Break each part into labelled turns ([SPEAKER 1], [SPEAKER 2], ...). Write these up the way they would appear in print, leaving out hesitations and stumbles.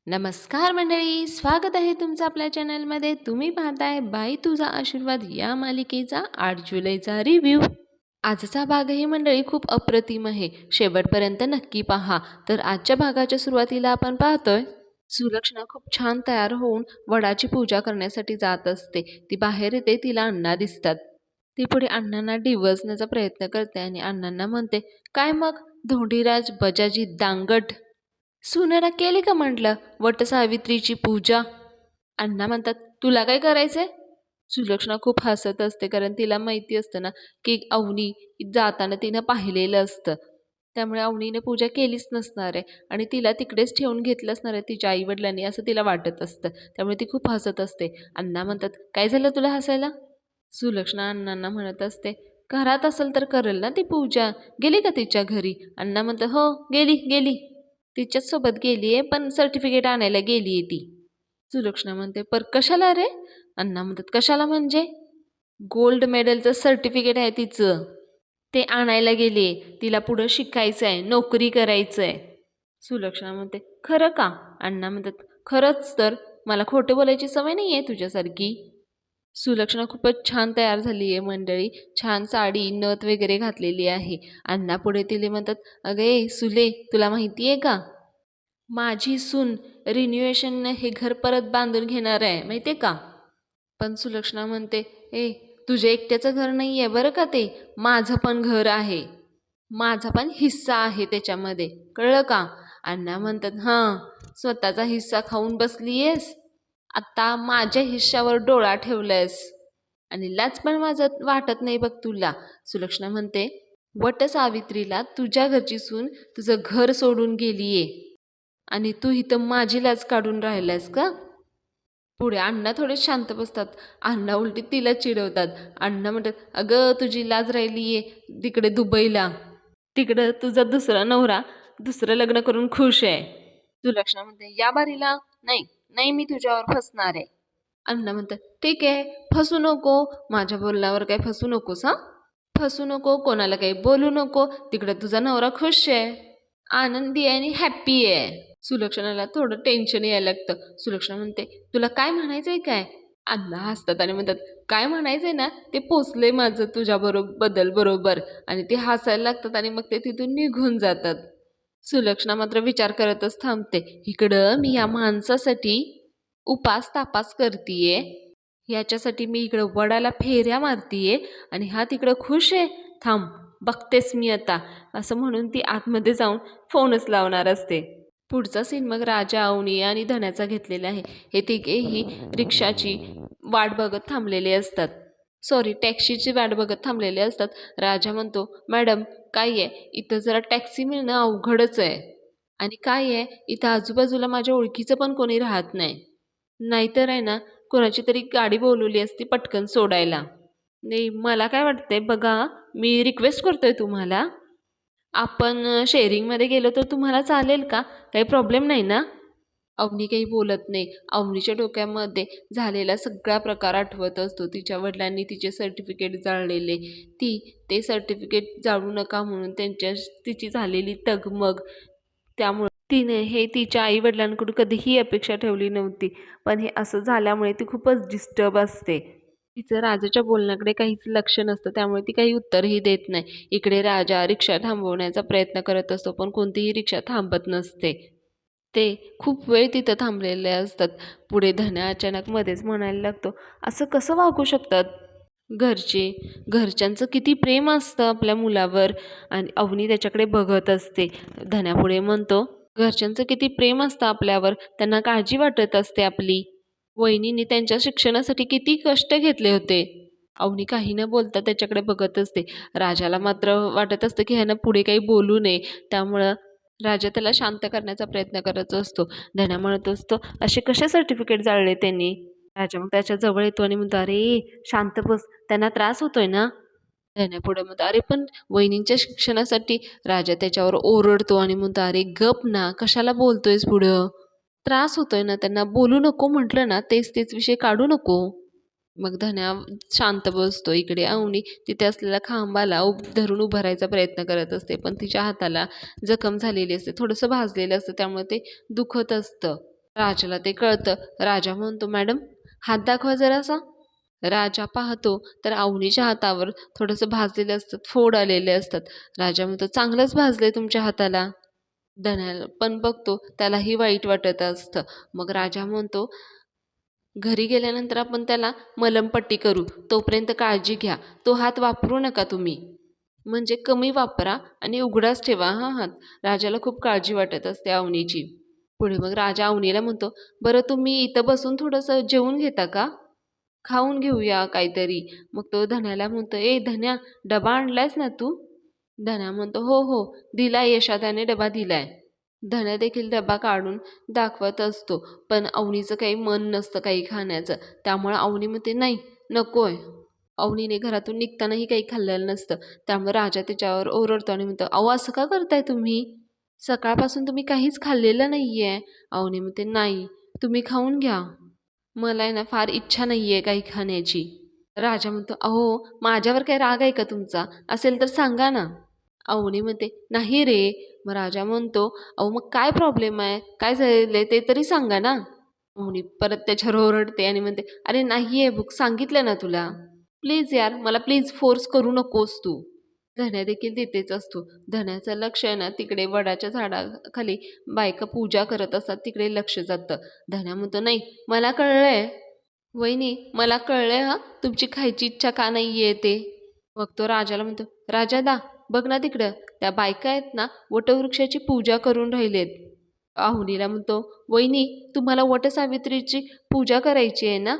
[SPEAKER 1] नमस्कार मंडळी, स्वागत आहे तुमचं आपल्या चॅनलमध्ये. तुम्ही पाहताय बाई तुझा आशीर्वाद या मालिकेचा 8 जुलैचा रिव्ह्यू. आजचा भागही मंडळी खूप अप्रतिम आहे. शेवटपर्यंत नक्की पहा. तर आजच्या भागाच्या सुरुवातीला आपण पाहतोय सुलक्षणा खूप छान तयार होऊन वडाची पूजा करण्यासाठी जात असते. ती बाहेर येते, तिला अण्णा दिसतात. ती पुढे अण्णांना डिवचण्याचा प्रयत्न करते आणि अण्णांना म्हणते, काय मग धोंडीराज बजाजी दांगट, सुनेला केली का म्हटलं वटसावित्रीची पूजा? अण्णा म्हणतात, तुला काय करायचंय? सुलक्षणा खूप हसत असते, कारण तिला माहिती असतं ना की अवनी जाताना तिनं पाहिलेलं असतं. त्यामुळे अवनीने पूजा केलीच नसणार आहे आणि तिला तिकडेच ठेवून घेतलं असणार आहे तिच्या आईवडिलांनी, असं तिला वाटत असतं. त्यामुळे ती खूप हसत असते. अण्णा म्हणतात, काय झालं तुला हसायला? सुलक्षणा अण्णांना म्हणत असते, घरात असेल तर करेल ना ती पूजा, गेली का तिच्या घरी? अण्णा म्हणतात, हो गेली गेली, तिच्याच सोबत गेलीये, पण सर्टिफिकेट आणायला गेलीये ती. सुलक्षणा म्हणते, पर कशाला रे? अण्णा म्हणतात, कशाला म्हणजे? गोल्ड मेडलचं सर्टिफिकेट आहे तिचं, ते आणायला गेलीये. तिला पुढं शिकायचं आहे, नोकरी करायचं आहे. सुलक्षणा म्हणते, खरं का? अण्णा म्हणतात, खरंच तर, मला खोटं बोलायची सवय नाही आहे तुझ्यासारखी. सुलक्षणा खूपच छान तयार झाली आहे मंडळी. छान साडी नथ वगैरे घातलेली आहे. अण्णा पुढे तिले म्हणतात, अगं ए सुले, तुला माहिती आहे का, माझी सून रिन्युएशन हे घर परत बांधून घेणार आहे, माहिती आहे का? पण सुलक्षणा म्हणते, ए तुझ्या एकट्याचं घर नाही आहे बरं का, ते माझं पण घर आहे, माझा पण हिस्सा आहे त्याच्यामध्ये, कळलं का? अण्णा म्हणतात, हां, स्वतःचा हिस्सा खाऊन बसलीयेस, आता माझ्या हिश्श्यावर डोळा ठेवलायस आणि लाज पण माझं वाटत नाही बघ तुला. सुलक्षणा म्हणते, वट सावित्रीला तुझ्या घरची सून तुझं घर सोडून गेलीये आणि तू इथं माझी लाज काढून राहिलायस का? पुढे अण्णा थोडे शांत बसतात. अण्णा उलटी तिला चिडवतात. अण्णा म्हणतात, अगं तुझी लाज राहिलीये तिकडे दुबईला, तिकडं तुझा दुसरा नवरा दुसरं लग्न करून खुश आहे. सुलक्षणा म्हणते, या बारीला नाही, नाही मी तुझ्यावर फसणार आहे. अण्णा म्हणतात, ठीक आहे, फसू नको, माझ्या बोलण्यावर काही फसू नकोस हां, फसू नको, कोणाला काही बोलू नको, तिकडे तुझा नवरा खुश आहे, आनंदी आहे आणि हॅप्पी आहे. सुलक्षणाला थोडं टेन्शन यायला लागतं. सुलक्षणा म्हणते, तुला काय म्हणायचंय काय? अण्णा हसतात आणि म्हणतात, काय म्हणायचंय ना ते पोचले माझं तुझ्या बद्दल बरोबर, आणि ते हसायला लागतात आणि मग ते तिथून निघून जातात. सुलक्षणा मात्र विचार करतच थांबते. इकडं मी या माणसासाठी उपास तापास करतीये, याच्यासाठी मी इकडं वडाला फेऱ्या मारतीये आणि हा तिकडं खुश आहे, थांब बघतेस मी आता, असं म्हणून ती आतमध्ये जाऊन फोनच लावणार असते. पुढचा सीन मग राजा, अवनी आणि धन्याचा घेतलेला आहे. हे तिघेही रिक्षाची वाट बघत थांबलेले असतात, सॉरी टॅक्सीची वाट बघत थांबलेले असतात. राजा म्हणतो, मॅडम काय आहे, इथं जरा टॅक्सी मिळणं अवघडच आहे, आणि काय आहे इथं आजूबाजूला माझ्या ओळखीचं पण कोणी राहत नाही, नाहीतर आहे ना कोणाची तरी गाडी बोलवली असती पटकन सोडायला. नाही, मला काय वाटतंय बघा, मी रिक्वेस्ट करतोय तुम्हाला, आपण शेअरिंगमध्ये गेलो तर तुम्हाला चालेल का? काही प्रॉब्लेम नाही ना? अवनी काही बोलत नाही. अवनीच्या डोक्यामध्ये झालेला सगळा प्रकार आठवत असतो. तिच्या वडिलांनी तिचे सर्टिफिकेट जाळलेले, ती ते सर्टिफिकेट जाळू नका म्हणून तिची झालेली तगमग, त्यामुळे तिने हे तिच्या आईवडिलांकडून कधीही अपेक्षा ठेवली नव्हती. पण हे असं झाल्यामुळे ती खूपच डिस्टर्ब असते. तिचं राजाच्या बोलण्याकडे काहीच लक्ष नसतं, त्यामुळे ती काही उत्तरही देत नाही. इकडे राजा रिक्षा थांबवण्याचा प्रयत्न करत असतो, पण कोणतीही रिक्षा थांबत नसते. ते खूप वेळ तिथं थांबलेले असतात. पुढे धन्या अचानक मध्येच म्हणायला लागतो, असं कसं वागू शकतात घरचे, घरच्यांचं किती प्रेम असतं आपल्या मुलावर. आणि अवनी त्याच्याकडे बघत असते. धन्या पुढे म्हणतो, घरच्यांचं किती प्रेम असतं आपल्यावर, त्यांना काळजी वाटत असते आपली, वहिनीने त्यांच्या शिक्षणासाठी किती कष्ट घेतले होते. अवनी काही न बोलता त्याच्याकडे बघत असते. राजाला मात्र वाटत असतं की ह्यानं पुढे काही बोलू नये, त्यामुळं राजा त्याला शांत करण्याचा प्रयत्न करत असतो. धन्या म्हणत असतो, असे कसे सर्टिफिकेट जाळले त्यांनी? राजा मग त्याच्या जवळ येतो आणि म्हणतो, अरे शांत बस, त्यांना त्रास होतोय ना. धन्या पुढे म्हणतो, अरे पण वहिनींच्या शिक्षणासाठी. राजा त्याच्यावर ओरडतो आणि म्हणतो, अरे गप ना, कशाला बोलतोयस पुढं, त्रास होतोय ना त्यांना, बोलू नको म्हटलं ना, तेच तेच विषय काढू नको. मग धन्या शांत बसतो. इकडे अवनी तिथे असलेल्या खांबाला धरून उभं राहायचा प्रयत्न करत असते, पण तिच्या हाताला जखम झालेली असते, थोडंसं भाजलेलं असतं, त्यामुळे ते दुखत असतं. राजाला ते कळतं. राजा म्हणतो, मॅडम हात दाखवा जरासा. राजा पाहतो तर अवनीच्या हातावर थोडंसं भाजलेले असतात, फोड आलेले असतात. राजा म्हणतो, चांगलंच भाजले तुमच्या हाताला. धन्या पण बघतो, त्यालाही वाईट वाटत असतं. मग राजा म्हणतो, घरी गेल्यानंतर आपण त्याला मलमपट्टी करू, तोपर्यंत काळजी घ्या. तो हात वापरू नका तुम्ही, म्हणजे कमी वापरा आणि उघडाच ठेवा हा हात. राजाला खूप काळजी वाटत असते अवनीची. पुढे मग राजा अवनीला म्हणतो, बरं तुम्ही इथं बसून थोडंसं जेवून घेता का? खाऊन घेऊया काहीतरी. मग तो धन्याला म्हणतो, ए धन्या, डबा आणलायस ना तू? धन्या म्हणतो, हो हो, दिलाय, यशादाने डबा दिलाय. धन्या देखील डबा काढून दाखवत असतो, पण अवनीचं काही मन नसतं काही खाण्याचं. त्यामुळे अवनी म्हणते, नाही नकोय. अवनीने घरातून निघतानाही काही खाल्लेलं नसतं. त्यामुळे राजा त्याच्यावर ओरडतो आणि म्हणतो, अहो असं का करताय तुम्ही? सकाळपासून तुम्ही काहीच खाल्लेलं नाहीये. अवनी म्हणते, नाही तुम्ही खाऊन घ्या, मला आहे ना फार इच्छा नाहीये काही खाण्याची. राजा म्हणतो, अहो माझ्यावर काही राग आहे का तुमचा? असेल तर सांगा ना. अवनी म्हणते, नाही रे. मग राजा म्हणतो, अहो मग काय प्रॉब्लेम आहे, काय झालेलं ते तरी सांगा ना. अवनी परत त्याच्यावर ओरडते आणि म्हणते, अरे नाही आहे भूक, सांगितलं ना तुला. प्लीज यार, मला प्लीज फोर्स करू नकोस तू. धन्या देखील तिथेच असतो. धन्याचं लक्ष आहे ना तिकडे वडाच्या झाडाखाली बायका पूजा करत असतात, तिकडे लक्ष जातं. धन्या म्हणतो, नाही मला कळलंय वहिनी, मला कळलंय हा तुमची खायची इच्छा का नाही आहे ते. मग तो राजाला म्हणतो, राजादा बघ ना तिकडं, त्या बायका आहेत ना वटवृक्षाची पूजा करून राहिलेत. आहुनीला म्हणतो, वहिनी तुम्हाला वटसावित्रीची पूजा करायची आहे ना,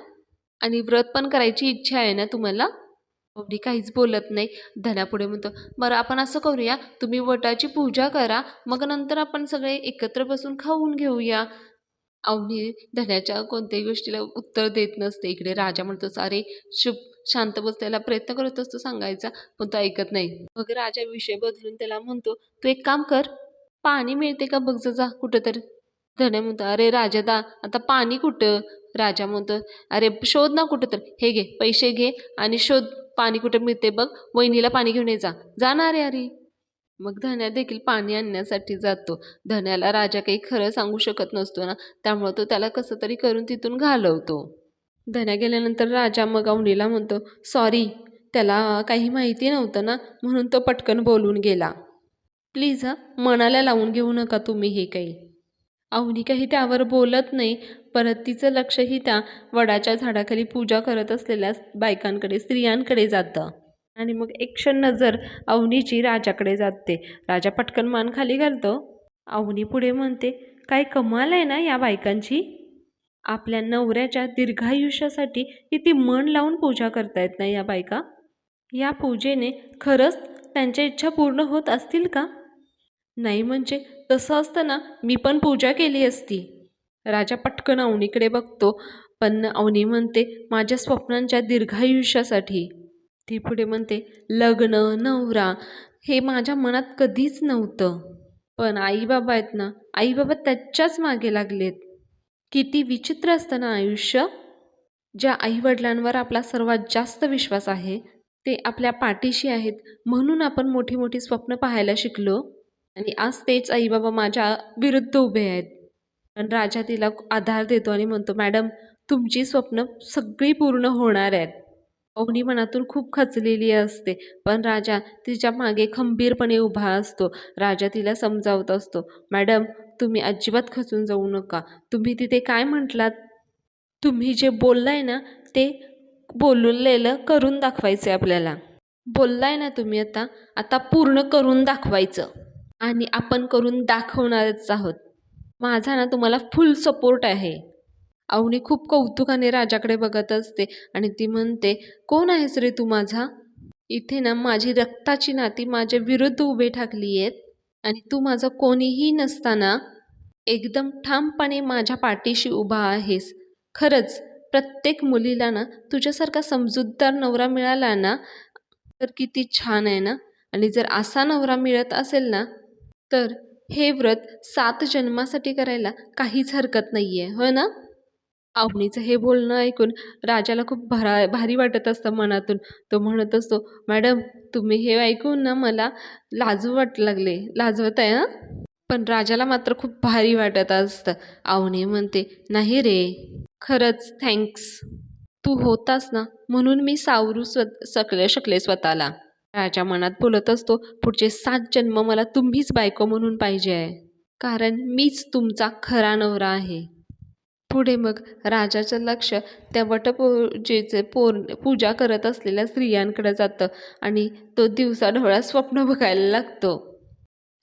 [SPEAKER 1] आणि व्रत पण करायची इच्छा आहे ना तुम्हाला? अवनी काहीच बोलत नाही. धन्यापुढे म्हणतो, बरं आपण असं करूया, तुम्ही वटाची पूजा करा, मग नंतर आपण सगळे एकत्र बसून खाऊन घेऊया. अवनी धन्याच्या कोणत्याही गोष्टीला उत्तर देत नसते. इकडे राजा म्हणतो, अरे चुप, शांत बस. त्याला प्रयत्न करत असतो सांगायचा, पण तो ऐकत नाही. मग राजा विषय बदलून त्याला म्हणतो, तू एक काम कर, पाणी मिळते का बघ जा कुठं तर. धन्या म्हणतो, अरे राजादा आता पाणी कुठं? राजा म्हणतो, अरे शोध ना कुठं तर, हे घे पैसे घे आणि शोध पाणी कुठं मिळते बघ, वहिनीला पाणी घेऊन ये जा. जाणार अरे. मग धन्या देखील पाणी आणण्यासाठी जातो. धन्याला राजा काही खरं सांगू शकत नसतो ना, त्यामुळे तो त्याला कसं तरी करून तिथून घालवतो. धन्या गेल्यानंतर राजा मग अवनीला म्हणतो, सॉरी, त्याला काही माहिती नव्हतं ना, म्हणून तो पटकन बोलून गेला. प्लीज हा, मनाला लावून घेऊ नका तुम्ही हे काही. अवनी काही त्यावर बोलत नाही. परत तिचं लक्षही त्या वडाच्या झाडाखाली पूजा करत असलेल्या बायकांकडे, स्त्रियांकडे जातं. आणि मग एक क्षण नजर अवनीची राजाकडे जाते. राजा पटकन मान खाली घालतो. अवनी पुढे म्हणते, काय कमाल आहे ना या बायकांची. आपल्या नवऱ्याच्या दीर्घायुष्यासाठी किती मन लावून पूजा करतायत ना या बायका. या पूजेने खरंच त्यांच्या इच्छा पूर्ण होत असतील का? नाही म्हणजे तसं असतं ना, मी पण पूजा केली असती. राजा पटकन अवनीकडे बघतो, पण अवनी म्हणते, माझ्या स्वप्नांच्या दीर्घायुष्यासाठी. ती पुढे म्हणते, लग्न, नवरा हे माझ्या मनात कधीच नव्हतं. पण आई बाबा आहेत ना, आई बाबा त्याच्याच मागे लागलेत. किती विचित्र असतं ना आयुष्य. ज्या आईवडिलांवर आपला सर्वात जास्त विश्वास आहे, ते आपल्या पाठीशी आहेत, म्हणून आपण मोठी मोठी स्वप्न पाहायला शिकलो. आणि आज तेच आई बाबा माझ्या विरुद्ध उभे आहेत. पण राजा तिला आधार देतो आणि म्हणतो, मॅडम तुमची स्वप्न सगळी पूर्ण होणार आहेत. अवनी मनातून खूप खचलेली असते, पण राजा तिच्या मागे खंबीरपणे उभा असतो. राजा तिला समजावत असतो, मॅडम तुम्ही अजिबात खचून जाऊ नका. तुम्ही तिथे काय म्हटलात? तुम्ही जे बोललाय ना, ते बोललेलं करून दाखवायचं आहे आपल्याला. बोललाय ना तुम्ही, आता आता पूर्ण करून दाखवायचं. आणि आपण करून दाखवणारच आहोत. माझा ना तुम्हाला फुल सपोर्ट आहे. अवनी खूप कौतुकाने राजाकडे बघत असते आणि ती म्हणते, कोण आहेस रे तू माझा? इथे ना माझी रक्ताची नाती माझ्या विरुद्ध उभे ठाकली आहेत, आणि तू माझं कोणीही नसताना एकदम ठामपणे माझ्या पाठीशी उभा आहेस. खरंच प्रत्येक मुलीला ना तुझ्यासारखा समजूतदार नवरा मिळाला ना तर किती छान आहे ना. आणि जर असा नवरा मिळत असेल ना, तर हे व्रत 7 जन्मासाठी करायला काहीच हरकत नाही आहे, हो ना? अवनीचं हे बोलणं ऐकून राजाला खूप भारी वाटत असतं मनातून. तो म्हणत असतो, मॅडम तुम्ही हे ऐकून ना मला लाजू वाटू लागले, लाजवत आहे हां. पण राजाला मात्र खूप भारी वाटत असतं. अवनी म्हणते, "नाही रे, खरंच थँक्स. तू होतास ना म्हणून मी सावरू शकले स्वतःला." राजा मनात बोलत असतो, "पुढचे 7 जन्म मला तुम्हीच बायको म्हणून पाहिजे आहे. कारण मीच तुमचा खरा नवरा आहे." पुढे मग राजाचं लक्ष त्या वटपूजेचे पूजा करत असलेल्या स्त्रियांकडे जातं आणि तो दिवसाढवळ्या स्वप्न बघायला लागतो.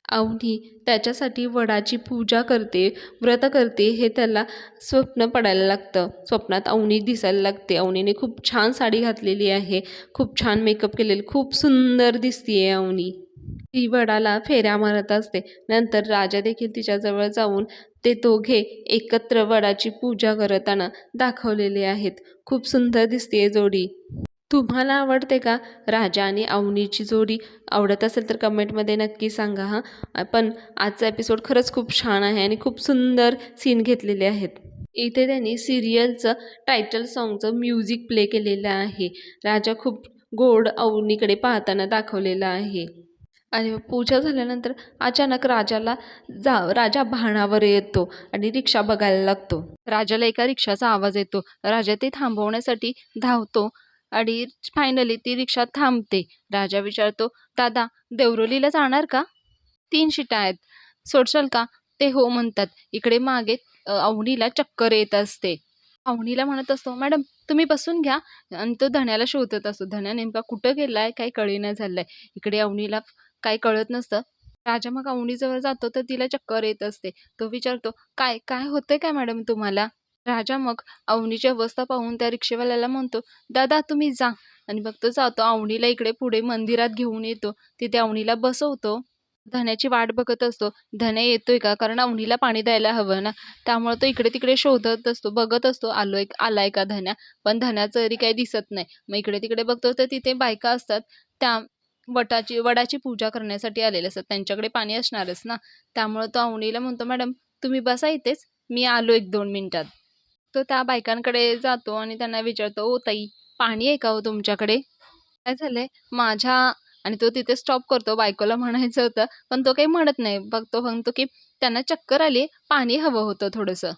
[SPEAKER 1] अवनी त्याच्यासाठी वडाची पूजा करते, व्रत करते हे त्याला स्वप्न पडायला लागतं. स्वप्नात अवनी दिसायला लागते. अवनीने खूप छान साडी घातलेली आहे, खूप छान मेकअप केलेलं, खूप सुंदर दिसतीये अवनी. ती वडाला फेऱ्या मारत असते. नंतर राजा देखील तिच्याजवळ जाऊन ते दोघे एकत्र वडाची पूजा करताना दाखवलेले आहेत. खूप सुंदर दिसतेय जोडी. तुम्हाला आवडते का राजा आणि अवनीची जोडी? आवडत असेल तर कमेंटमध्ये नक्की सांगा हां. पण आजचा एपिसोड खरंच खूप छान आहे आणि खूप सुंदर सीन घेतलेले आहेत. इथे त्यांनी सिरियलचं टायटल सॉन्गचं म्युझिक प्ले केलेलं आहे. राजा खूप गोड अवनीकडे पाहताना दाखवलेला आहे. आणि मग पूजा झाल्यानंतर अचानक राजा भानावर येतो आणि रिक्षा बघायला लागतो. राजाला एका रिक्षाचा आवाज येतो. राजा ते थांबवण्यासाठी धावतो आणि फायनली ती रिक्षा थांबते. राजा विचारतो, "दादा, देवरोलीला जाणार का? 3 शिटा आहेत. सोडशाल का?" ते हो म्हणतात. इकडे मागे अवनीला चक्कर येत असते. अवनीला म्हणत असतो, "मॅडम तुम्ही बसून घ्या." आणि तो धन्याला शोधत असतो. धन्या नेमका कुठं गेलाय काही कळेना झालंय. इकडे अवनीला काही कळत नसतं. राजा मग अवनीजवळ जातो तर तिला चक्कर येत असते. तो विचारतो, "काय काय होतंय काय मॅडम तुम्हाला?" राजा मग अवनीची अवस्था पाहून त्या रिक्षेवाल्याला म्हणतो, "दादा तुम्ही जा." आणि मग तो जातो. अवनीला इकडे पुढे मंदिरात घेऊन येतो. तिथे अवनीला बसवतो. धन्याची वाट बघत असतो. धन्या येतोय का? कारण अवनीला पाणी द्यायला हवं ना. त्यामुळे तो इकडे-तिकडे शोधत असतो, बघत असतो आलाय का धन्या? पण धन्याचं तरी काही दिसत नाही. मग इकडे-तिकडे बघतो तर तिथे बायका असतात. त्या वडाची पूजा करण्यासाठी आलेले असतात. त्यांच्याकडे पाणी असणारच ना. त्यामुळे तो अवनीला म्हणतो, "मॅडम तुम्ही बसा इथेच, मी आलो 1-2 मिनिटात." तो त्या बायकांकडे जातो आणि त्यांना विचारतो, "ओ ताई, पाणी आहे का हो तुमच्याकडे?" काय झालंय माझ्या आणि तो तिथे स्टॉप करतो. बायकोला म्हणायचं होतं, पण तो काही म्हणत नाही. तो म्हणतो, की "त्यांना चक्कर आली, पाणी हवं होतं थोडंसं.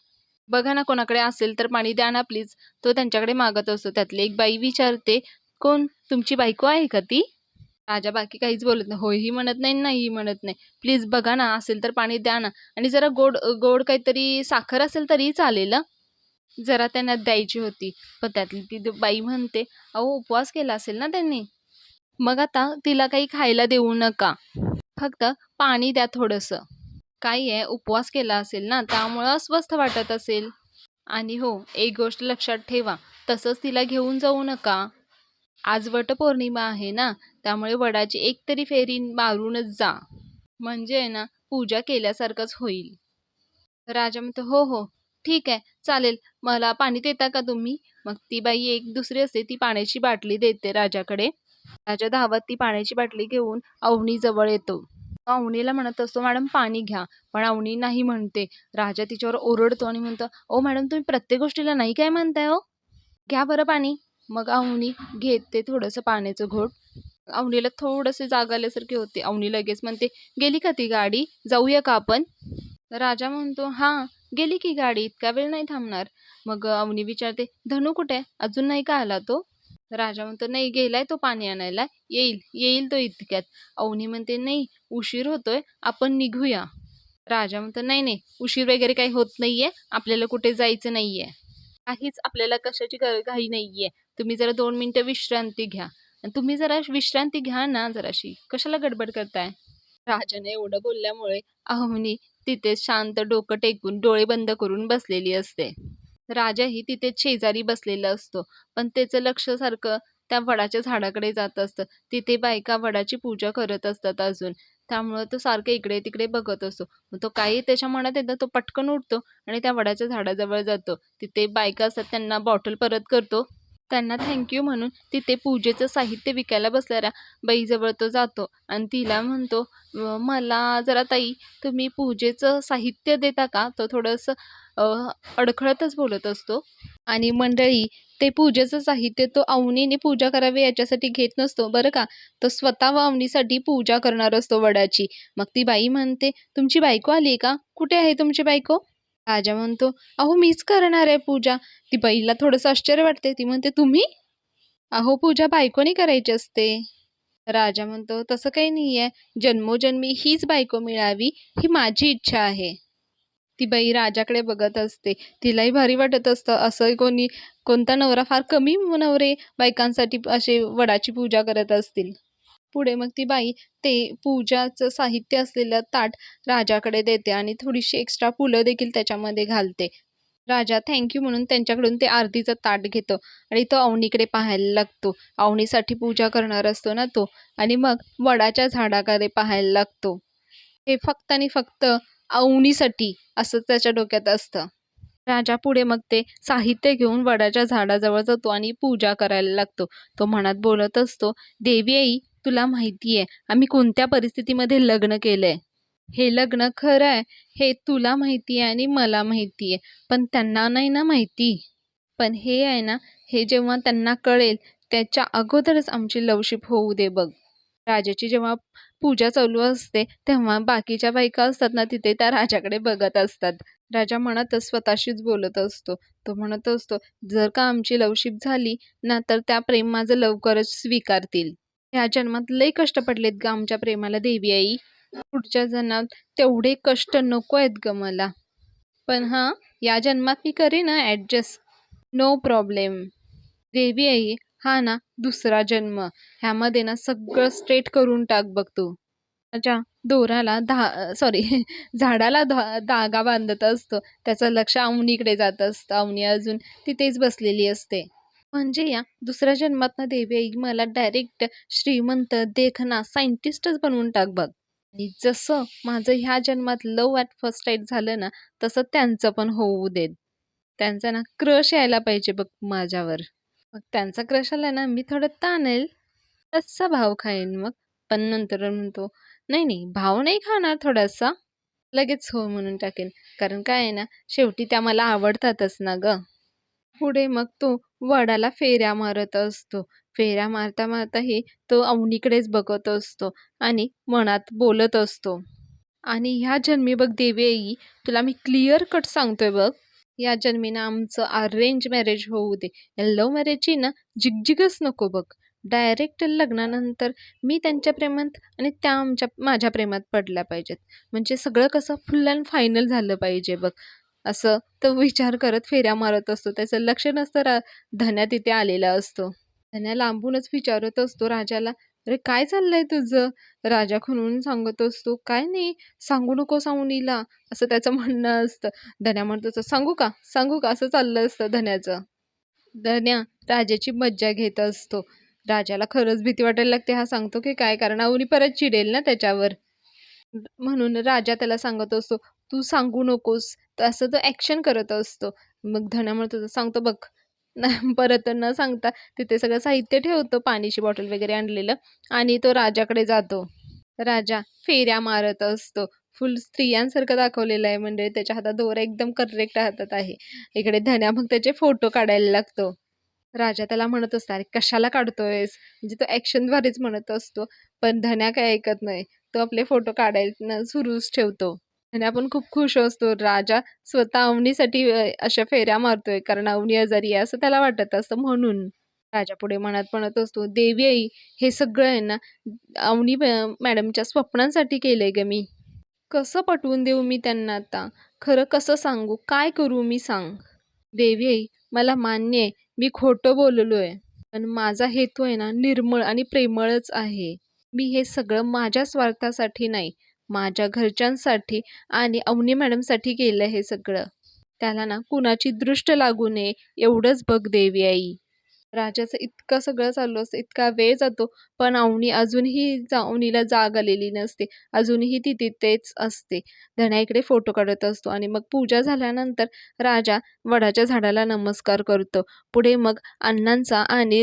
[SPEAKER 1] बघा ना कोणाकडे असेल तर पाणी द्या ना प्लीज." तो त्यांच्याकडे मागत असतो. त्यातली एक बाई विचारते, "कोण? तुमची बायको आहे का ती?" राजा बाकी काहीच बोलत नाही. होयही म्हणत नाही, नाहीही म्हणत नाही. "प्लीज बघा ना, असेल तर पाणी द्या ना आणि जरा गोड गोड काहीतरी साखर असेल तरीही चालेल हं." जरा त्यांना द्यायची होती. पण त्यातली ती बाई म्हणते, "अहो उपवास केला असेल ना त्यांनी. मग आता तिला काही खायला देऊ नका. फक्त पाणी द्या थोडंसं. काय आहे उपवास केला असेल ना, त्यामुळं अस्वस्थ वाटत असेल. आणि हो, एक गोष्ट लक्षात ठेवा, तसंच तिला घेऊन जाऊ नका. आज वटपौर्णिमा आहे ना, त्यामुळे वडाची एक तरी फेरी मारूनच जा. म्हणजे आहे ना, पूजा केल्यासारखंच होईल." राजा म्हणतो, "हो, हो. ठीक आहे, चालेल. मला पाणी देता का तुम्ही?" मग ती बाई एक दुसरी असते, ती पाण्याची बाटली देते राजाकडे. राजा धावत ती पाण्याची बाटली घेऊन अवनीजवळ येतो. अवनीला म्हणत असतो, "मॅडम पाणी घ्या." पण अवनी नाही म्हणते. राजा तिच्यावर ओरडतो आणि म्हणतो, "ओ मॅडम तुम्ही प्रत्येक गोष्टीला नाही काय म्हणताय हो? घ्या बरं पाणी." मग अवनी घेते थोडंसं पाण्याचं घोट. अवनीला थोडेसे जाग आल्यासारखे होते. अवनी लगेच म्हणते, "गेली का ती गाडी? जाऊया का आपण?" राजा म्हणतो, "हां, गेली की गाडी. इतका वेळ नाही थांबणार." मग अवनी विचारते, "धनू कुठे आहे? अजून नाही का आला तो?" राजा म्हणतो, "नाही, गेलाय तो पाणी आणायला. येईल तो इतक्यात." अवनी म्हणते, "नाही, उशीर होतोय. आपण निघूया." राजा म्हणतो, "नाही, नाही, उशीर वगैरे काही होत नाहीये. आपल्याला कुठे जायचं नाहीये. काहीच आपल्याला कशाची घाई नाहीये. तुम्ही जरा 2 मिनिटं विश्रांती घ्या. आणि तुम्ही जरा विश्रांती घ्या ना जराशी. कशाला गडबड करताय?" राजाने एवढं बोलल्यामुळे अवनी तिथेच शांत डोकं टेकून डोळे बंद करून बसलेली असते. राजाही तिथेच शेजारी बसलेला असतो. पण त्याचं लक्ष सारखं त्या वडाच्या झाडाकडे जात असतं. तिथे बायका वडाची पूजा करत असतात अजून. त्यामुळं तो सारखं इकडे-तिकडे बघत असतो. मग तो काही त्याच्या मनात येतं तो पटकन उठतो आणि त्या वडाच्या झाडाजवळ जातो. तिथे बायका असतात त्यांना बॉटल परत करतो. त्यांना थँक यू म्हणून तिथे पूजेचं साहित्य विकायला बसणाऱ्या बाईजवळ तो जातो आणि तिला म्हणतो, मला जरा ताई तुम्ही पूजेचं साहित्य देता का?" तो थोडंसं अडखळतच बोलत असतो. आणि मंडळी, ते पूजेचं साहित्य तो अवनीने पूजा करावी याच्यासाठी घेत नसतो बरं का. तो स्वतः अवनीसाठी पूजा करणार असतो वडाची. मग ती बाई म्हणते, तुमची बायको आली का? कुठे आहे तुमची बायको? राजा म्हणतो, अहो मीच करणार आहे पूजा. ती बाईला थोडंसं आश्चर्य वाटते. ती म्हणते, तुम्ही? अहो पूजा बायकोने करायची असते. राजा म्हणतो, तसं काही नाहीये. जन्मोजन्मी हीच बायको मिळावी ही माझी इच्छा आहे. ती बाई राजाकडे बघत असते. तिलाही भारी वाटत असतं, असं कोणता नवरा फार कमी नवरे बायकांसाठी असे वडाची पूजा करत असतील. पुढे मग ती बाई ते पूजाचं साहित्य असलेलं ताट राजाकडे देते आणि थोडीशी एक्स्ट्रा फुलं देखील त्याच्यामध्ये घालते. राजा थँक म्हणून त्यांच्याकडून ते आरतीचं ताट घेतो आणि तो अवनीकडे पाहायला लागतो. अवनीसाठी पूजा करणार असतो ना तो, आणि मग वडाच्या झाडाकडे पाहायला लागतो. हे फक्त आणि फक्त अवनीसाठी असं त्याच्या डोक्यात असतं. राजा पुढे मग ते साहित्य घेऊन वडाच्या झाडाजवळ जातो आणि पूजा करायला लागतो. तो मनात बोलत असतो, देवी आई, तुला माहिती आहे आम्ही कोणत्या परिस्थितीमध्ये लग्न केलंय. हे लग्न खरं आहे हे तुला माहिती आहे आणि मला माहिती आहे, पण त्यांना नाही ना माहिती. पण हे आहे ना, हे जेव्हा त्यांना कळेल त्याच्या अगोदरच आमची लवशिप होऊ दे बघ. राजाची जेव्हा पूजा चालू असते तेव्हा बाकीच्या बायका असतात ना तिथे, त्या राजाकडे बघत असतात. राजा मनातच स्वतःशीच बोलत असतो. तो म्हणत असतो, जर का आमची लवशिप झाली ना तर त्या प्रेम माझं लवकरच स्वीकारतील. ह्या जन्मात लई कष्ट पडलेत ग आमच्या प्रेमाला देवी आई. पुढच्या जन्मात तेवढे कष्ट नको आहेत ग मला. पण हां, या जन्मात मी करेन ना ॲडजस्ट. No problem. देवी आई, हा ना दुसरा जन्म. ह्यामध्ये ना सगळं स्ट्रेट करून टाक बघ तू. राजा दोराला सॉरी झाडाला धागा बांधत असतो. त्याचं लक्ष अवनीकडे जात असतं. अवनी अजून तिथेच बसलेली असते. म्हणजे या दुसऱ्या जन्मातनं देवी आई मला डायरेक्ट श्रीमंत, देखना, सायंटिस्टच बनवून टाक बघ. आणि जसं माझं ह्या जन्मात लव्ह ॲट फर्स्ट साईट झालं ना, तसं त्यांचं पण होऊ देत. त्यांचा ना क्रश यायला पाहिजे बघ माझ्यावर. मग त्यांचा क्रश आला ना, मी थोडं ताणेल, तसा भाव खाईन मग. पण नंतर म्हणतो, नाही नाही भाव नाही खाणार थोडासा, लगेच हो म्हणून टाकेन. कारण काय आहे ना, शेवटी त्या मला आवडतातच ना ग. पुढे मग तो वडाला फेऱ्या मारत असतो. फेऱ्या मारता मारताही तो अवनीकडेच बघत असतो आणि मनात बोलत असतो. आणि ह्या जन्मी बघ देवी आई, तुला मी क्लिअर कट सांगतोय बघ, या जन्मी ना आमचं अरेंज मॅरेज होऊ दे. लव्ह मॅरेजची ना जिगजिगच नको बघ. डायरेक्ट लग्नानंतर मी त्यांच्या प्रेमात आणि त्या माझ्या प्रेमात पडल्या पाहिजेत. म्हणजे सगळं कसं फुल अँड फायनल झालं पाहिजे बघ. असं तो विचार करत फेऱ्या मारत असतो. त्याचं लक्ष नसतं धन्या तिथे आलेला असतो. धन्या लांबूनच विचारत असतो राजाला, अरे काय चाललंय तुझं? राजा खुनून सांगत असतो, काय नाही, सांगू नको सावनीला, असं त्याचं म्हणणं असतं. धन्या म्हणतो, सांगू का सांगू का, असं चाललं असतं धन्याचं. धन्या राजाची मज्जा घेत असतो. राजाला खरंच भीती वाटायला लागते, हा सांगतो की काय, कारण अवनी परत चिडेल ना त्याच्यावर. म्हणून राजा त्याला सांगत असतो, तू सांगू नकोस. तर असं तो ॲक्शन करत असतो. मग धन्या म्हणतो, सांगतो बघ. परत न सांगता तिथे सगळं साहित्य ठेवतो, पाण्याची बॉटल वगैरे आणलेलं, आणि तो राजाकडे जातो. राजा फेऱ्या मारत असतो. फुल स्त्रियांसारखं दाखवलेलं आहे, म्हणजे त्याच्या हातात दोरा एकदम करेक्ट हातात आहे. इकडे धन्या मग त्याचे फोटो काढायला लागतो. राजा त्याला म्हणत असतो, अरे कशाला काढतोयस, म्हणजे तो ॲक्शनद्वारेच म्हणत असतो. पण धन्या काय ऐकत नाही. तो आपले फोटो काढायला सुरूच ठेवतो. धन्या पण खूप खुश असतो. राजा स्वतः अवनीसाठी अशा फेऱ्या मारतोय, कारण अवनी आजारी आहे असं त्याला वाटत असतं म्हणून. राजा पुढे मनात म्हणत असतो, देवी आई, हे सगळं आहे ना अवनी मॅडमच्या स्वप्नांसाठी केलंय ग मी. कसं पटवून देऊ मी त्यांना आता? खरं कसं सांगू? काय करू मी सांग? देवी आई, मला मान्य आहे मी खोटं बोललोय. पण माझा हेतू आहे ना निर्मळ आणि प्रेमळच आहे. मी हे सगळं माझ्या स्वार्थासाठी नाही, माझ्या घरच्यांसाठी आणि अवनी मॅडमसाठी केलं हे सगळं. त्याला ना कुणाची दृष्ट लागू नये एवढंच बघ देवी आई. राजाचं इतकं सगळं चालू असतं, इतका वेळ जातो, पण अवनी अजूनही अवनीला जाग आलेली नसते. अजूनही ती तिथेच असते. धन्या फोटो काढत असतो आणि मग पूजा झाल्यानंतर राजा वडाच्या झाडाला नमस्कार करतो. पुढे मग अण्णांचा आणि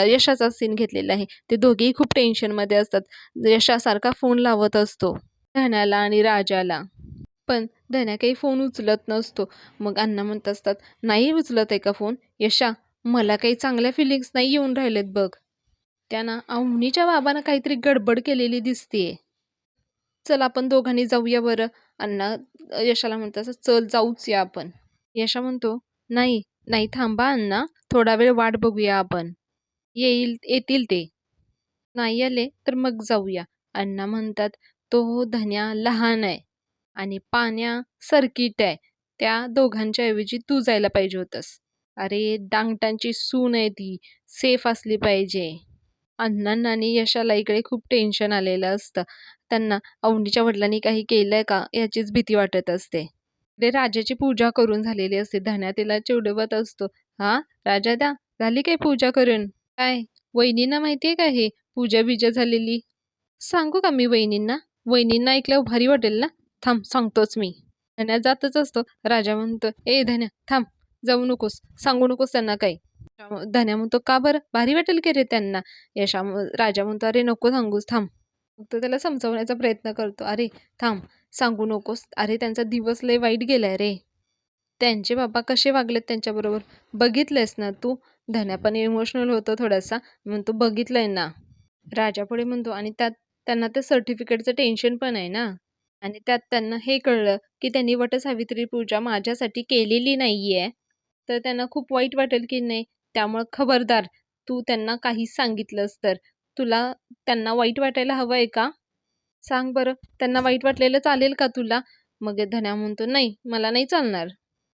[SPEAKER 1] यशाचा सीन घेतलेला आहे. ते दोघेही खूप टेन्शनमध्ये असतात. यशासारखा फोन लावत असतो धन्याला आणि राजाला. पण धन्या काही फोन उचलत नसतो. मग अण्णा म्हणत असतात, "नाही उचलत आहे का फोन? यशा, मला काही चांगल्या फिलिंग्स नाही येऊन राहिलेत बघ." त्यांना अवनीच्या बाबांना काहीतरी गडबड केलेली दिसतीये. चल आपण दोघांनी जाऊया बरं. अण्णा यशाला म्हणत असतात, "चल जाऊच या आपण." यशा म्हणतो, "नाही, नाही थांबा अण्णा, थोडा वेळ वाट बघूया आपण. येतील ते. नाही आले तर मग जाऊया." अण्णा म्हणतात, "तो धन्या लहान आहे आणि पाण्या सर्किट आहे. त्या दोघांच्या ऐवजी तू जायला पाहिजे होतंस. अरे डांगटांची सून आहे ती, सेफ असली पाहिजे." अण्णांना आणि यशाला इकडे खूप टेन्शन आलेलं असतं. त्यांना अवनीच्या वडिलांनी काही केलंय का याचीच भीती वाटत असते. इकडे राजाची पूजा करून झालेली असते. धन्या तिला चिडवत असतो. "हा राजा द्या, झाली काय पूजा करून? काय वहिनींना माहितीये का हे पूजा-बिजा झालेली?" "सांगू का मी वहिनींना? वहिनींना ऐकल्यावर भारी वाटेल ना? थांब सांगतोच मी." धन्या जातच असतो. राजा म्हणतो, "ए धन्या थांब, जाऊ नकोस, सांगू नकोस त्यांना काही." धन्या म्हणतो, "का बरं? भारी वाटेल की रे त्यांना." राजा म्हणतो, "अरे नको सांगूस, थांब." मग तो त्याला समजवण्याचा प्रयत्न करतो. "अरे थांब, सांगू नकोस. अरे त्यांचा दिवस लय वाईट गेलाय रे. त्यांचे बाबा कसे वागलेत त्यांच्याबरोबर बघितलंयस ना तू?" धन्या पण इमोशनल होतो थोडासा. म्हणतो, "बघितलंय ना." राजा पुढे म्हणतो, "आणि त्यात त्यांना ते सर्टिफिकेटचं टेन्शन पण आहे ना. आणि त्यात त्यांना हे कळलं की त्यांनी वटसावित्री पूजा माझ्यासाठी केलेली नाहीये. तर त्यांना खूप वाईट वाटेल की नाही. त्यामुळं खबरदार, तू त्यांना काहीच सांगितलंस तर. तुला त्यांना वाईट वाटायला हवंय का? सांग बरं, त्यांना वाईट वाटलेलं चालेल का तुला?" मग धन्या म्हणतो, "नाही, मला नाही चालणार."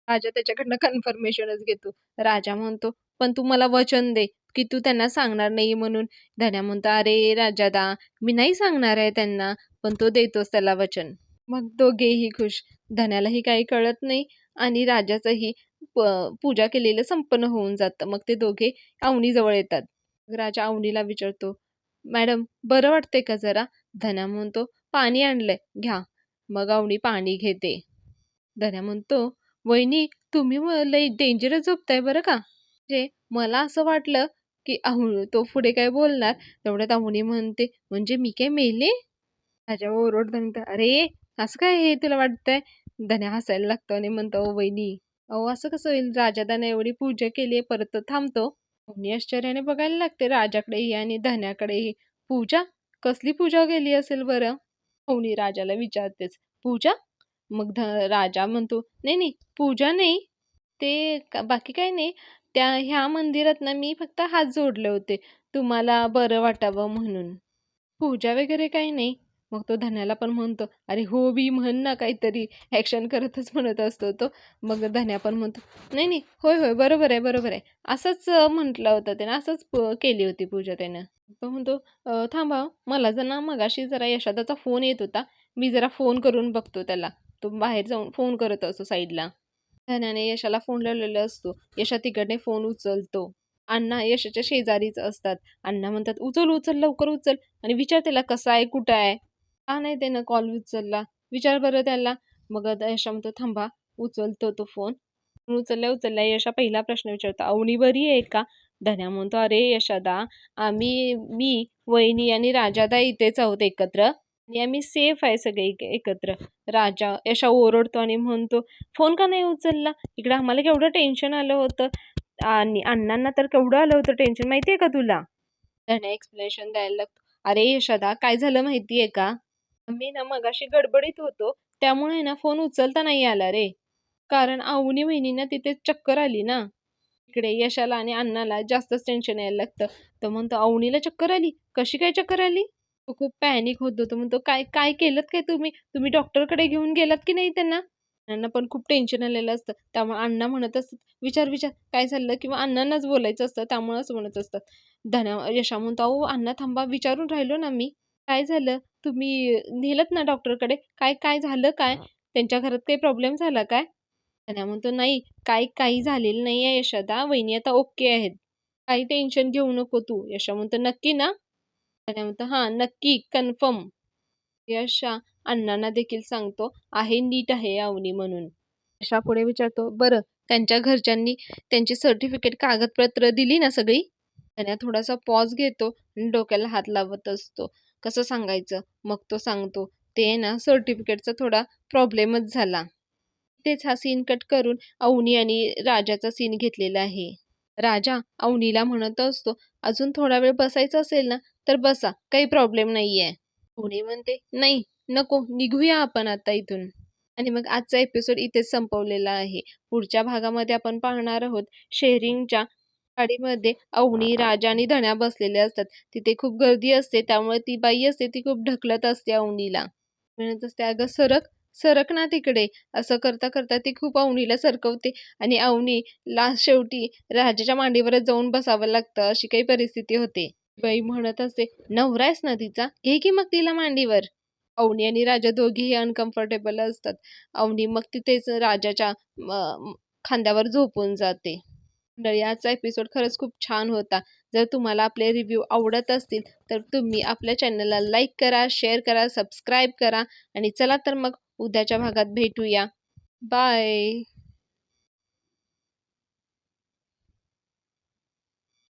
[SPEAKER 1] राजा त्याच्याकडनं कन्फर्मेशनच घेतो. राजा म्हणतो, "पण तू मला वचन दे, की तू त्यांना सांगणार नाही म्हणून." धन्या म्हणतो, "अरे राजादा, मी नाही सांगणार आहे त्यांना." पण तो देतोच त्याला वचन. मग दोघेही खुश. धन्यालाही काही कळत नाही आणि राजाचंही प पूजा केलेलं संपन्न होऊन जातं. मग ते दोघे अवनीजवळ येतात. राजा अवनीला विचारतो, "मॅडम बरं वाटतंय का जरा?" धन्या म्हणतो, "पाणी आणलंय, घ्या." मग अवनी पाणी घेते. धन्या म्हणतो, "वहिनी तुम्ही लई डेंजरस झोपताय बरं का." म्हणजे मला असं वाटलं, की तो पुढे काय बोलणार, तेवढ्यात अवनी म्हणते, "म्हणजे मी काय मेले?" राजा ओरडतो म्हणतो, "अरे असं काय हे तुला वाटतंय?" धन्या हसायला लागतो आणि म्हणतो, "अहो वहिनी, अहो असं कसं होईल? राजादाने एवढी पूजा केली परत तो थांबतो." अवनी आश्चर्याने बघायला लागते राजाकडेही आणि धन्याकडेही. "पूजा? कसली पूजा केली असेल बरं?" अवनी राजाला विचारतेच. "पूजा?" मग राजा म्हणतो, "नाही, नाही, पूजा नाही. ते बाकी काही नाही. ह्या मंदिरात ना मी फक्त हात जोडले होते, तुम्हाला बरं वाटावं म्हणून. पूजा वगैरे काही नाही." मग तो धन्याला पण म्हणतो, "अरे हो बी म्हण ना काहीतरी." ॲक्शन करतच म्हणत असतो तो. मग धन्या पण म्हणतो, "नाही, नाही. होय, होय. बरोबर आहे, बरोबर आहे. असंच म्हटलं होतं त्यानं. असंच केली होती पूजा त्यानं." तो म्हणतो, थांबा हं. मला जर ना मगाशी जरा यशादाचा फोन येत होता. मी जरा फोन करून बघतो त्याला." तो बाहेर जाऊन फोन करत असतो साईडला. धन्याने यशाला फोन लावलेला असतो. यशा तिकडने फोन उचलतो. अण्णा यशाच्या शेजारीच असतात. अण्णा म्हणतात, "उचल, उचल, लवकर उचल आणि विचार त्याला कसा आहे, कुठं आहे?" "का नाही त्यानं कॉल उचलला? विचार बरं त्याला." मग आता यशा म्हणतो, "थांबा." उचलतो तो फोन. उचलल्या उचलल्या यशा पहिला प्रश्न विचारतो, "अवनी बरी आहे का?" धन्या म्हणतो, "अरे यशादा, मी, वहिनी आणि राजादा इथेच आहोत एकत्र आणि आम्ही सेफ आहे सगळे एकत्र." यशा ओरडतो आणि म्हणतो, "फोन का नाही उचलला? इकडे आम्हाला केवढं टेन्शन आलं होतं आणि अण्णांना तर केवढं आलं होतं टेन्शन माहिती आहे का तुला?" त्याने एक्सप्लेनेशन द्यायला लागतो. "अरे यशोदा काय झालं माहिती आहे का? मी ना मगाशी गडबडीत होतो त्यामुळे ना फोन उचलता नाही आला रे. कारण अवनी वहिनींना तिथे चक्कर आली ना." इकडे यशाला आणि अण्णाला जास्तच टेन्शन यायला लागतं. तो म्हणतो, "अवनीला चक्कर आली? कशी काय चक्कर आली?" तो खूप पॅनिक होतो. तो म्हणतो, "काय काय केलत काय तुम्ही? तुम्ही डॉक्टरकडे घेऊन गेलात की नाही त्यांना?" अण्णांना पण खूप टेन्शन आलेलं असतं. त्यामुळे अण्णा म्हणत असतात, "विचार, विचार काय झालं?" किंवा अण्णांनाच बोलायचं असतं त्यामुळे असं म्हणत असतात. यशा म्हणतो, "अहो अण्णा थांबा, विचारून राहिलो ना मी. काय झालं? तुम्ही नेलत ना डॉक्टरकडे? काय काय झालं काय? त्यांच्या घरात काही प्रॉब्लेम झाला काय?" धन्या म्हणतो, "नाही, काही झालेलं नाहीये यशोदा. वहिनी आता ओके आहेत. काही टेन्शन घेऊ नको तू." यशा म्हणतो, "नक्की ना?" धन्या म्हणतो, "हां, नक्की कन्फर्म." यश अण्णांना देखील सांगतो, "आहे, नीट आहे अवनी म्हणून." यशा पुढे विचारतो, "बरं, त्यांच्या घरच्यांनी त्यांची सर्टिफिकेट कागदपत्र दिली ना सगळी?" धन्या थोडासा पॉज घेतो आणि डोक्याला हात लावत असतो. कसं सांगायचं? मग तो सांगतो, ते ना सर्टिफिकेटचा थोडा प्रॉब्लेमच झाला. तेच हा सीन कट करून अवनी आणि राजाचा सीन घेतलेला आहे. राजा अवनीला म्हणत असतो, "अजून थोडा वेळ बसायचं असेल ना, तर बसा. काही प्रॉब्लेम नाहीये." अवनी म्हणते, "नाही, नको. निघूया आपण आता इथून." आणि मग आजचा एपिसोड इथेच संपवलेला आहे. पुढच्या भागामध्ये आपण पाहणार आहोत शेअरिंगच्या गाडीमध्ये अवनी, राजा आणि धन्या बसलेले असतात. तिथे खूप गर्दी असते, त्यामुळे ती बाई असते ती खूप ढकलत असते अवनीला. म्हणत असते, "अगं सरक, सरक ना तिकडे." असं करता करता ती खूप अवनीला सरकवते आणि अवनी लास्ट शेवटी राजाच्या मांडीवरच जाऊन बसावं लागतं, अशी काही परिस्थिती होते. बाई म्हणत असते, "नवरा आहेस ना तिचा, घे की मग तिला मांडीवर." अवनी आणि राजा दोघेही अनकम्फर्टेबल असतात. अवनी मग तिथेच राजाच्या खांद्यावर झोपून जाते. मंडळी, आजचा एपिसोड खरंच खूप छान होता. जर तुम्हाला आपले रिव्ह्यू आवडत असतील तर तुम्ही आपल्या चॅनलला लाईक करा, शेअर करा, सबस्क्राईब करा आणि चला तर मग उद्याच्या भागात भेटूया. बाय.